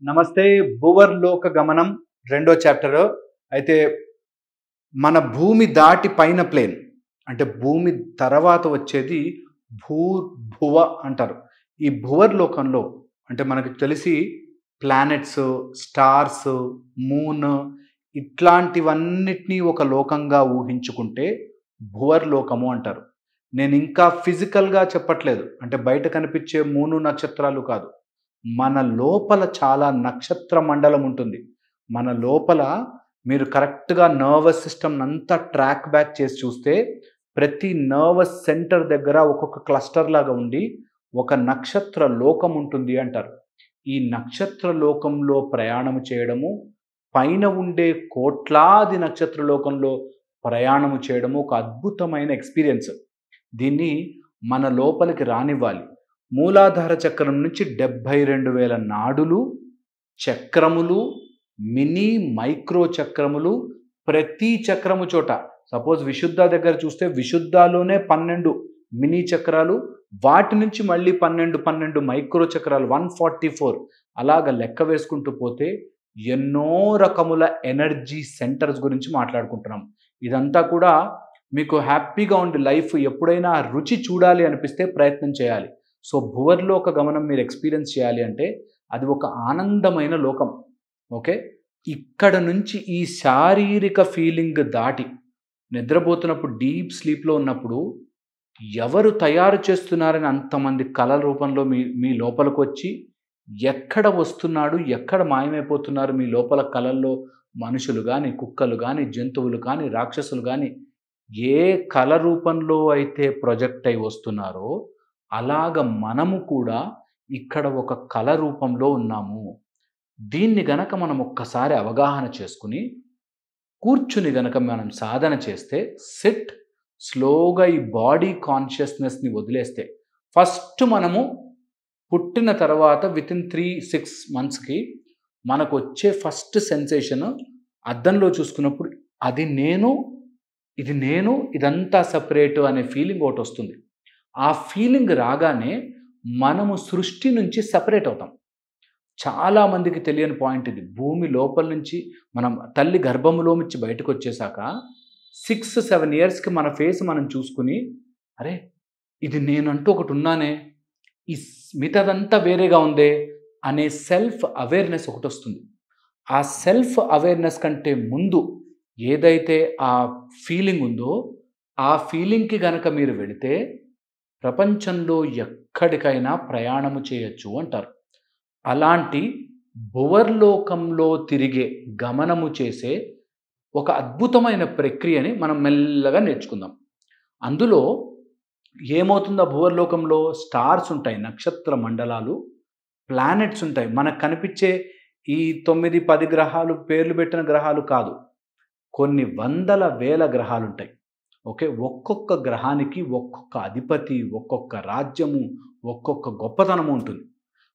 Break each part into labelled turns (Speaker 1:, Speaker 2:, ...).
Speaker 1: నమస్తే. భువర్లోక గమనం రెండో చాప్టర్. అయితే మన భూమి దాటి పైన ప్లేన్ అంటే భూమి తర్వాత వచ్చేది భూర్భువ అంటారు. ఈ భువర్లోకంలో అంటే మనకు తెలిసి ప్లానెట్స్, స్టార్స్, మూన్ ఇట్లాంటివన్నిటినీ ఒక లోకంగా ఊహించుకుంటే భువర్లోకము అంటారు. నేను ఇంకా ఫిజికల్గా చెప్పట్లేదు, అంటే బయట కనిపించే మూను నక్షత్రాలు కాదు. మన లోపల చాలా నక్షత్ర మండలం ఉంటుంది. మన లోపల మీరు కరెక్ట్గా నర్వస్ సిస్టమ్ అంతా ట్రాక్ బ్యాక్ చేసి చూస్తే ప్రతి నర్వస్ సెంటర్ దగ్గర ఒక్కొక్క క్లస్టర్ లాగా ఉండి ఒక నక్షత్ర లోకం ఉంటుంది అంటారు. ఈ నక్షత్ర లోకంలో ప్రయాణం చేయడము, పైన ఉండే కోట్లాది నక్షత్ర లోకంలో ప్రయాణము చేయడము ఒక అద్భుతమైన ఎక్స్పీరియన్స్. దీన్ని మన లోపలికి రానివ్వాలి. మూలాధార చక్రం నుంచి 72,000 నాడులు, చక్రములు, మినీ మైక్రో చక్రములు, ప్రతి చక్రము చోట సపోజ్ విశుద్ధ దగ్గర చూస్తే విశుద్ధలోనే 12 మినీ చక్రాలు, వాటి నుంచి మళ్ళీ 12 మైక్రో చక్రాలు, 144 అలాగ లెక్క వేసుకుంటూ పోతే ఎన్నో రకముల ఎనర్జీ సెంటర్స్ గురించి మాట్లాడుకుంటున్నాం. ఇదంతా కూడా మీకు హ్యాపీగా ఉండి లైఫ్ ఎప్పుడైనా రుచి చూడాలి అనిపిస్తే ప్రయత్నం చేయాలి. సో భువర్లోక గమనం మీరు ఎక్స్పీరియన్స్ చేయాలి అంటే అది ఒక ఆనందమైన లోకం. ఓకే, ఇక్కడ నుంచి ఈ శారీరక ఫీలింగ్ దాటి నిద్రపోతున్నప్పుడు డీప్ స్లీప్లో ఉన్నప్పుడు ఎవరు తయారు చేస్తున్నారని అంతమంది కళల రూపంలో మీ లోపలికి వచ్చి ఎక్కడ వస్తున్నాడు, ఎక్కడ మాయమైపోతున్నారు మీ లోపల కళల్లో మనుషులు కానీ, కుక్కలు కానీ, జంతువులు కానీ, రాక్షసులు కానీ ఏ కళ రూపంలో అయితే ప్రొజెక్ట్ అయి వస్తున్నారో అలాగ మనము కూడా ఇక్కడ ఒక కళ రూపంలో ఉన్నాము. దీన్ని గనక మనం ఒక్కసారి అవగాహన చేసుకుని కూర్చుని గనక మనం సాధన చేస్తే సిట్ స్లోగా ఈ బాడీ కాన్షియస్నెస్ని వదిలేస్తే ఫస్ట్ మనము పుట్టిన తర్వాత వితిన్ 3-6 monthsకి మనకు వచ్చే ఫస్ట్ సెన్సేషన్ అద్దంలో చూసుకున్నప్పుడు అది నేను, ఇది నేను, ఇదంతా సపరేట్ అనే ఫీలింగ్ ఒకటి వస్తుంది. ఆ ఫీలింగ్ రాగానే మనము సృష్టి నుంచి సపరేట్ అవుతాం. చాలామందికి తెలియని పాయింట్ ఇది. భూమి లోపల నుంచి మనం తల్లి గర్భములో నుంచి బయటకు వచ్చేసాక 6-7 yearsకి మన ఫేస్ మనం చూసుకుని అరే ఇది నేనంటూ ఒకటి ఉన్నానే, ఈ మిగతాదంతా వేరేగా ఉందే అనే సెల్ఫ్ అవేర్నెస్ ఒకటి వస్తుంది. ఆ సెల్ఫ్ అవేర్నెస్ కంటే ముందు ఏదైతే ఆ ఫీలింగ్ ఉందో ఆ ఫీలింగ్కి గనక మీరు వెళితే ప్రపంచంలో ఎక్కడికైనా ప్రయాణము చేయొచ్చు అంటారు. అలాంటి భువర్లోకంలో తిరిగే గమనము చేసే ఒక అద్భుతమైన ప్రక్రియని మనం మెల్లగా నేర్చుకుందాం. అందులో ఏమవుతుందో భువర్లోకంలో స్టార్స్ ఉంటాయి, నక్షత్ర మండలాలు, ప్లానెట్స్ ఉంటాయి. మనకు కనిపించే ఈ 9-10 గ్రహాలు పేర్లు పెట్టిన గ్రహాలు కాదు, కొన్ని వందల వేల గ్రహాలు ఉంటాయి. ఓకే, ఒక్కొక్క గ్రహానికి ఒక్కొక్క అధిపతి, ఒక్కొక్క రాజ్యము, ఒక్కొక్క గొప్పతనము ఉంటుంది.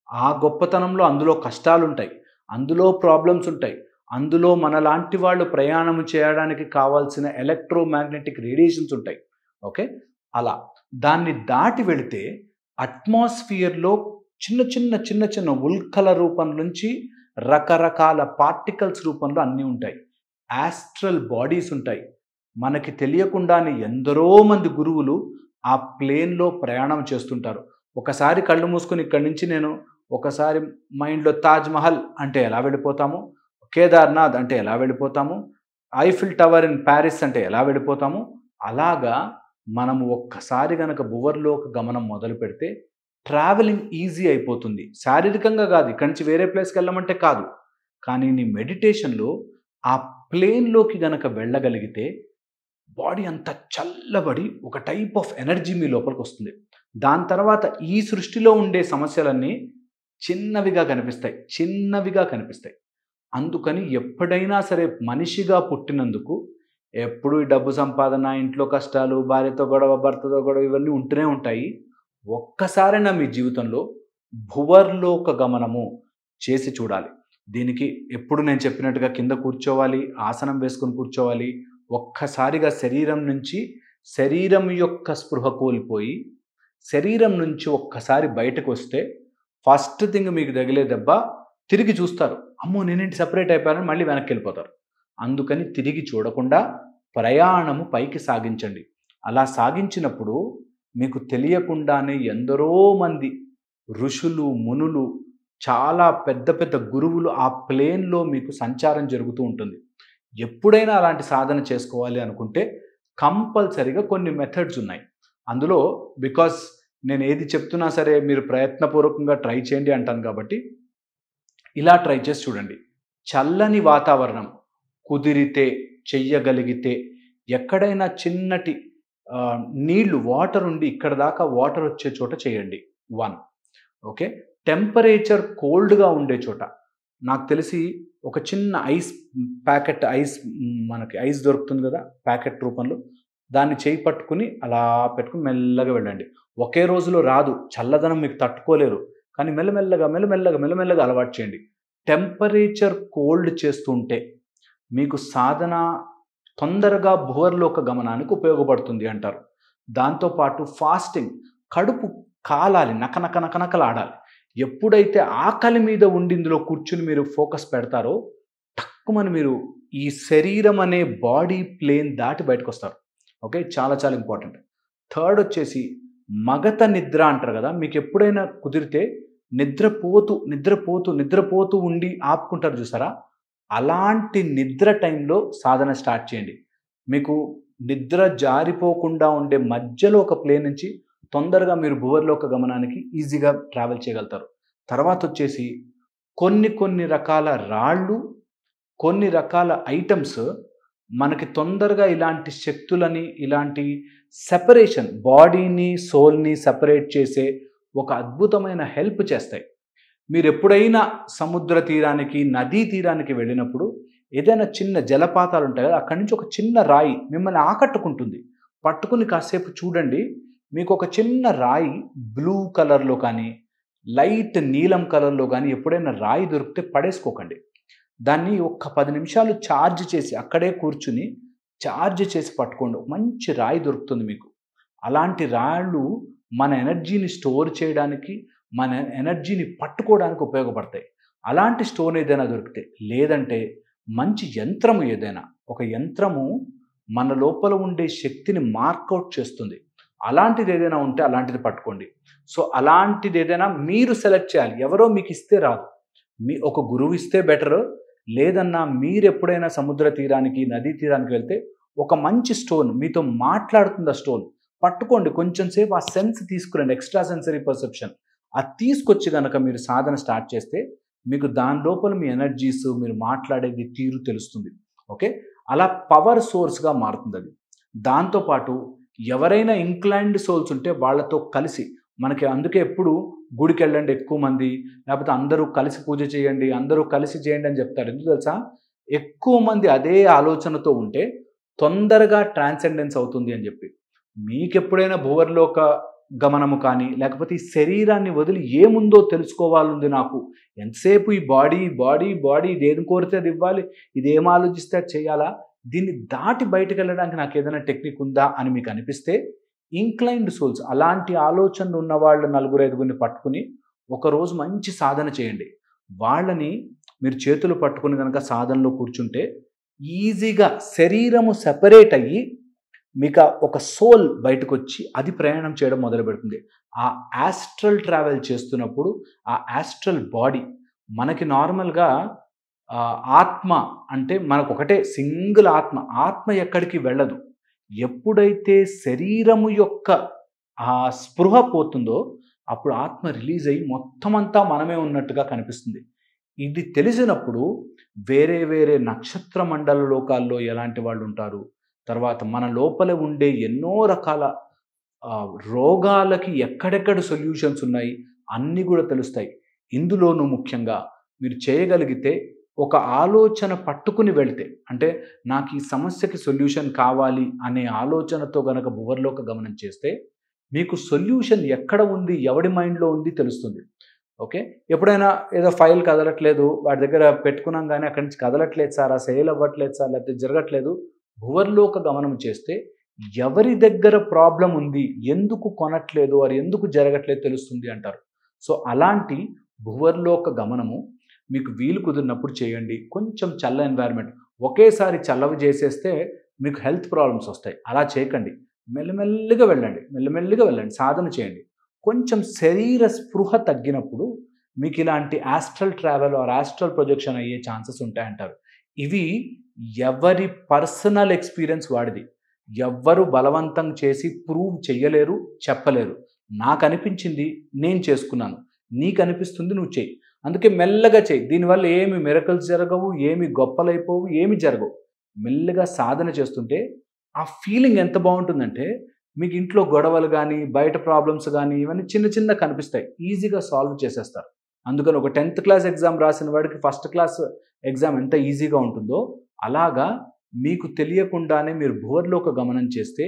Speaker 1: ఆ గొప్పతనంలో అందులో కష్టాలు ఉంటాయి, అందులో ప్రాబ్లమ్స్ ఉంటాయి, అందులో మనలాంటి వాళ్ళు ప్రయాణం చేయడానికి కావాల్సిన ఎలక్ట్రోమాగ్నెటిక్ రేడియేషన్స్ ఉంటాయి. ఓకే, అలా దాన్ని దాటి వెళితే అట్మాస్ఫియర్లో చిన్న చిన్న ఉల్కల రూపం నుంచి రకరకాల పార్టికల్స్ రూపంలో అన్నీ ఉంటాయి. యాస్ట్రల్ బాడీస్ ఉంటాయి. మనకి తెలియకుండానే ఎందరో మంది గురువులు ఆ ప్లేన్లో ప్రయాణం చేస్తుంటారు. ఒకసారి కళ్ళు మూసుకొని ఇక్కడి నుంచి నేను ఒకసారి మైండ్లో తాజ్మహల్ అంటే ఎలా వెళ్ళిపోతాము, కేదార్నాథ్ అంటే ఎలా వెళ్ళిపోతాము, ఐఫిల్ టవర్ ఇన్ ప్యారిస్ అంటే ఎలా వెళ్ళిపోతాము, అలాగా మనము ఒక్కసారి కనుక భువర్లోక గమనం మొదలు పెడితే ట్రావెలింగ్ ఈజీ అయిపోతుంది. శారీరకంగా కాదు, ఇక్కడి నుంచి వేరే ప్లేస్కి వెళ్ళమంటే కాదు, కానీ నీ మెడిటేషన్లో ఆ ప్లేన్లోకి గనక వెళ్ళగలిగితే బాడీ అంతా చల్లబడి ఒక టైప్ ఆఫ్ ఎనర్జీ మీ లోపలికి వస్తుంది. దాని తర్వాత ఈ సృష్టిలో ఉండే సమస్యలన్నీ చిన్నవిగా కనిపిస్తాయి. అందుకని ఎప్పుడైనా సరే మనిషిగా పుట్టినందుకు ఎప్పుడు ఈ డబ్బు సంపాదన, ఇంట్లో కష్టాలు, భార్యతో గొడవ, భర్తతో గొడవ ఇవన్నీ ఉంటూనే ఉంటాయి. ఒక్కసారైనా మీ జీవితంలో భువర్లోక గమనము చేసి చూడాలి. దీనికి ఎప్పుడు నేను చెప్పినట్టుగా కింద కూర్చోవాలి, ఆసనం వేసుకొని కూర్చోవాలి. ఒక్కసారిగా శరీరం యొక్క స్పృహ కోల్పోయి శరీరం నుంచి ఒక్కసారి బయటకు వస్తే ఫస్ట్ థింగ్ మీకు తగిలే దెబ్బ తిరిగి చూస్తారు. అమ్మో! నేనేంటి సెపరేట్ అయిపోయానని మళ్ళీ వెనక్కెళ్ళిపోతారు. అందుకని తిరిగి చూడకుండా ప్రయాణము పైకి సాగించండి. అలా సాగించినప్పుడు మీకు తెలియకుండానే ఎందరో మంది ఋషులు, మునులు, చాలా పెద్ద పెద్ద గురువులు ఆ ప్లేన్‌లో మీకు సంచారం జరుగుతూ ఉంటుంది. ఎప్పుడైనా అలాంటి సాధన చేసుకోవాలి అనుకుంటే కంపల్సరీగా కొన్ని మెథడ్స్ ఉన్నాయి. అందులో బికాజ్ నేను ఏది చెప్తున్నా సరే మీరు ప్రయత్నపూర్వకంగా ట్రై చేయండి అంటాను కాబట్టి ఇలా ట్రై చేసి చూడండి. చల్లని వాతావరణం కుదిరితే, చెయ్యగలిగితే ఎక్కడైనా చిన్నటి నీళ్లు వాటర్ ఉండి ఇక్కడ దాకా వాటర్ వచ్చే చోట చేయండి. 1 ఓకే. టెంపరేచర్ కోల్డ్‌గా ఉండే చోట నాకు తెలిసి ఒక చిన్న ఐస్ ప్యాకెట్ మనకి ఐస్ దొరుకుతుంది కదా! ప్యాకెట్ రూపంలో. దాన్ని చేయి పట్టుకుని అలా పెట్టుకొని మెల్లగా వెళ్ళండి. ఒకే రోజులో రాదు. చల్లదనం మీకు తట్టుకోలేరు. కానీ మెల్లమెల్లగా అలవాటు చేయండి. టెంపరేచర్ కోల్డ్ చేస్తుంటే మీకు సాధన తొందరగా భువర్లోక గమనానికి ఉపయోగపడుతుంది అంటారు. దాంతోపాటు ఫాస్టింగ్, కడుపు కాలాలి, నకనకలాడాలి. ఎప్పుడైతే ఆకలి మీద ఉండి ఇందులో కూర్చుని మీరు ఫోకస్ పెడతారో టక్కుమని మీరు ఈ శరీరం అనే బాడీ ప్లేన్ దాటి బయటకొస్తారు. ఓకే. చాలా చాలా ఇంపార్టెంట్. థర్డ్ వచ్చేసి మగత నిద్ర అంటారు కదా! మీకు ఎప్పుడైనా కుదిరితే నిద్రపోతూ ఉండి ఆపుకుంటారు చూసారా? అలాంటి నిద్ర టైంలో సాధన స్టార్ట్ చేయండి. మీకు నిద్ర జారిపోకుండా ఉండే మధ్యలో ఒక ప్లేన్ నుంచి తొందరగా మీరు భువర్లోక గమనానికి ఈజీగా ట్రావెల్ చేయగలుగుతారు. తర్వాత వచ్చేసి కొన్ని రకాల రాళ్ళు, కొన్ని రకాల ఐటమ్స్ మనకి తొందరగా ఇలాంటి శక్తులని, ఇలాంటి సెపరేషన్, బాడీని, సోల్‌ని సెపరేట్ చేసే ఒక అద్భుతమైన హెల్ప్ చేస్తాయి. మీరు ఎప్పుడైనా సముద్ర తీరానికి, నదీ తీరానికి వెళ్ళినప్పుడు ఏదైనా చిన్న జలపాతాలు ఉంటాయి కదా! అక్కడి నుంచి ఒక చిన్న రాయి మిమ్మల్ని ఆకట్టుకుంటుంది. పట్టుకుని కాసేపు చూడండి. మీకు ఒక చిన్న రాయి బ్లూ కలర్‌లో కానీ, లైట్ నీలం కలర్‌లో కానీ ఎప్పుడైనా రాయి దొరికితే పడేసుకోకండి. దాన్ని ఒక్క 10 నిమిషాలు ఛార్జ్ చేసి అక్కడే కూర్చుని ఛార్జ్ చేసి పట్టుకోండి. మంచి రాయి దొరుకుతుంది మీకు. అలాంటి రాళ్ళు మన ఎనర్జీని స్టోర్ చేయడానికి, మన ఎనర్జీని పట్టుకోవడానికి ఉపయోగపడతాయి. అలాంటి స్టోన్ ఏదైనా దొరికితే, లేదంటే మంచి యంత్రము ఏదైనా, ఒక యంత్రము మన లోపల ఉండే శక్తిని మార్కౌట్ చేస్తుంది. అలాంటిది ఏదైనా ఉంటే అలాంటిది పట్టుకోండి. సో అలాంటిది ఏదైనా మీరు సెలెక్ట్ చేయాలి. ఎవరో మీకు ఇస్తే రాదు. ఒక గురువు ఇస్తే బెటరు. లేదన్నా మీరు ఎప్పుడైనా సముద్ర తీరానికి, నదీ తీరానికి వెళ్తే ఒక మంచి స్టోన్ మీతో మాట్లాడుతుంది. ఆ స్టోన్ పట్టుకోండి. కొంచెం సేపు ఆ సెన్స్ తీసుకురండి. ఎక్స్ట్రా సెన్సరీ పర్సెప్షన్ అది తీసుకొచ్చి గనక మీరు సాధన స్టార్ట్ చేస్తే మీకు దాని లోపల మీ ఎనర్జీస్, మీరు మాట్లాడేది తీరు తెలుస్తుంది. ఓకే. అలా పవర్ సోర్స్‌గా మారుతుంది అది. దాంతోపాటు ఎవరైనా ఇంక్లైన్డ్ సోల్స్ ఉంటే వాళ్ళతో కలిసి మనకి అందుకే ఎప్పుడు గుడికెళ్ళండి ఎక్కువ మంది, లేకపోతే అందరూ కలిసి పూజ చేయండి, అందరూ కలిసి చేయండి అని చెప్తారు. ఎందుకు తెలుసా? ఎక్కువ మంది అదే ఆలోచనతో ఉంటే తొందరగా ట్రాన్సెండెన్స్ అవుతుంది అని చెప్పి. మీకెప్పుడైనా భువర్లోక గమనము కానీ, లేకపోతే ఈ శరీరాన్ని వదిలి ఏముందో తెలుసుకోవాలంది నాకు. ఎంతసేపు ఈ బాడీ ఇదేం కోరితే అది ఇవ్వాలి, ఇదేం ఆలోచిస్తే అది చేయాలా, దీన్ని దాటి బయటకు వెళ్ళడానికి నాకు ఏదైనా టెక్నిక్ ఉందా అని మీకు అనిపిస్తే ఇంక్లైన్డ్ సోల్స్, అలాంటి ఆలోచనలు ఉన్న వాళ్ళు 4-5 పట్టుకుని ఒకరోజు మంచి సాధన చేయండి. వాళ్ళని మీరు చేతులు పట్టుకుని కనుక సాధనలో కూర్చుంటే ఈజీగా శరీరము సెపరేట్ అయ్యి మీకు ఒక సోల్ బయటకు వచ్చి అది ప్రయాణం చేయడం మొదలు పెడుతుంది. ఆ యాస్ట్రల్ ట్రావెల్ చేస్తున్నప్పుడు ఆ యాస్ట్రల్ బాడీ మనకి నార్మల్గా ఆత్మ అంటే మనకు ఒకటే సింగిల్ ఆత్మ ఎక్కడికి వెళ్ళదు. ఎప్పుడైతే శరీరము యొక్క ఆ స్పృహ పోతుందో అప్పుడు ఆత్మ రిలీజ్ అయ్యి మొత్తం అంతా మనమే ఉన్నట్టుగా కనిపిస్తుంది. ఇది తెలిసినప్పుడు వేరే నక్షత్ర మండల లోకాల్లో ఎలాంటి వాళ్ళు ఉంటారు, తర్వాత మన లోపల ఉండే ఎన్నో రకాల రోగాలకి ఎక్కడెక్కడ సొల్యూషన్స్ ఉన్నాయి అన్నీ కూడా తెలుస్తాయి. ఇందులోనూ ముఖ్యంగా మీరు చేయగలిగితే ఒక ఆలోచన పట్టుకుని వెళ్తే, అంటే నాకు ఈ సమస్యకి సొల్యూషన్ కావాలి అనే ఆలోచనతో గనక భువర్లోక గమనం చేస్తే మీకు సొల్యూషన్ ఎక్కడ ఉంది, ఎవడి మైండ్లో ఉంది తెలుస్తుంది. ఓకే. ఎప్పుడైనా ఏదో ఫైల్ కదలట్లేదు, వాడి దగ్గర పెట్టుకున్నాం కానీ అక్కడి నుంచి కదలట్లేదు సార్, ఆ సేల్ అవ్వట్లేదు సార్, లేకపోతే జరగట్లేదు, భువర్లోక గమనం చేస్తే ఎవరి దగ్గర ప్రాబ్లం ఉంది, ఎందుకు కొనట్లేదు, వారు ఎందుకు జరగట్లేదు తెలుస్తుంది అంటారు. సో అలాంటి భువర్లోక గమనము మీకు వీలు కుదిరినప్పుడు చేయండి. కొంచెం చల్ల ఎన్వైర్న్మెంట్, ఒకేసారి చల్లవి చేసేస్తే మీకు హెల్త్ ప్రాబ్లమ్స్ వస్తాయి. అలా చేయకండి. మెల్లమెల్లిగా వెళ్ళండి. మెల్లమెల్లిగా వెళ్ళండి. సాధన చేయండి. కొంచెం శరీర స్పృహ తగ్గినప్పుడు మీకు ఇలాంటి astral travel are astral projection అయ్యే ఛాన్సెస్ ఉంటాయంటారు. ఇవి ఎవరి పర్సనల్ ఎక్స్‌పీరియన్స్ వాడిది. ఎవ్వరు బలవంతం చేసి ప్రూవ్ చెయ్యలేరు, చెప్పలేరు. నాకనిపించింది నేను చేసుకున్నాను. నీకనిపిస్తుంది నువ్వు చెయ్యి. అందుకే మెల్లగా చెయ్యి. దీనివల్ల ఏమి మిరకల్స్ జరగవు, ఏమి గొప్పలైపోవు, ఏమి జరగవు. మెల్లగా సాధన చేస్తుంటే ఆ ఫీలింగ్ ఎంత బావుంటుందంటే మీకు ఇంట్లో గొడవలు గానీ, బయట ప్రాబ్లమ్స్ గానీ ఇవన్నీ చిన్న చిన్నగా కనిపిస్తాయి. ఈజీగా సాల్వ్ చేసేస్తారు. అందుకని ఒక 10th క్లాస్ ఎగ్జామ్ రాసిన వాడికి ఫస్ట్ క్లాస్ ఎగ్జామ్ ఎంత ఈజీగా ఉంటుందో అలాగా మీకు తెలియకుండానే మీరు భూవర్లోక గమనం చేస్తే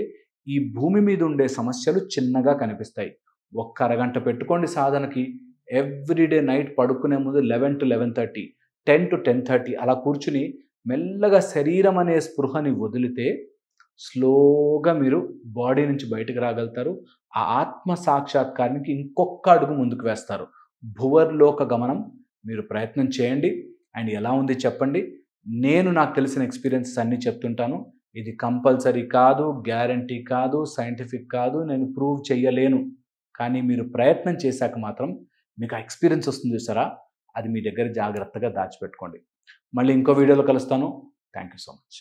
Speaker 1: ఈ భూమి మీద ఉండే సమస్యలు చిన్నగా కనిపిస్తాయి. ఒక్క అరగంట పెట్టుకోండి సాధనకి. ఎవ్రీడే నైట్ పడుకునే ముందు 11-11:30, 10-10:30 అలా కూర్చుని మెల్లగా శరీరం అనే స్పృహని వదిలితే స్లోగా మీరు బాడీ నుంచి బయటకు రాగలుగుతారు. ఆ ఆత్మ సాక్షాత్కారానికి ఇంకొక అడుగు ముందుకు వేస్తారు. భువర్లోక గమనం మీరు ప్రయత్నం చేయండి. అండ్ ఎలా ఉంది చెప్పండి. నేను నాకు తెలిసిన ఎక్స్‌పీరియన్సెస్ అన్నీ చెప్తుంటాను. ఇది కంపల్సరీ కాదు, గ్యారంటీ కాదు, సైంటిఫిక్ కాదు, నేను ప్రూవ్ చేయలేను. కానీ మీరు ప్రయత్నం చేశాక మాత్రం మీకు ఆ ఎక్స్‌పీరియన్స్ వస్తుంది చూసారా? అది మీ దగ్గర జాగ్రత్తగా దాచిపెట్టుకోండి. మళ్ళీ ఇంకో వీడియోలో కలుస్తాను. Thank you so much.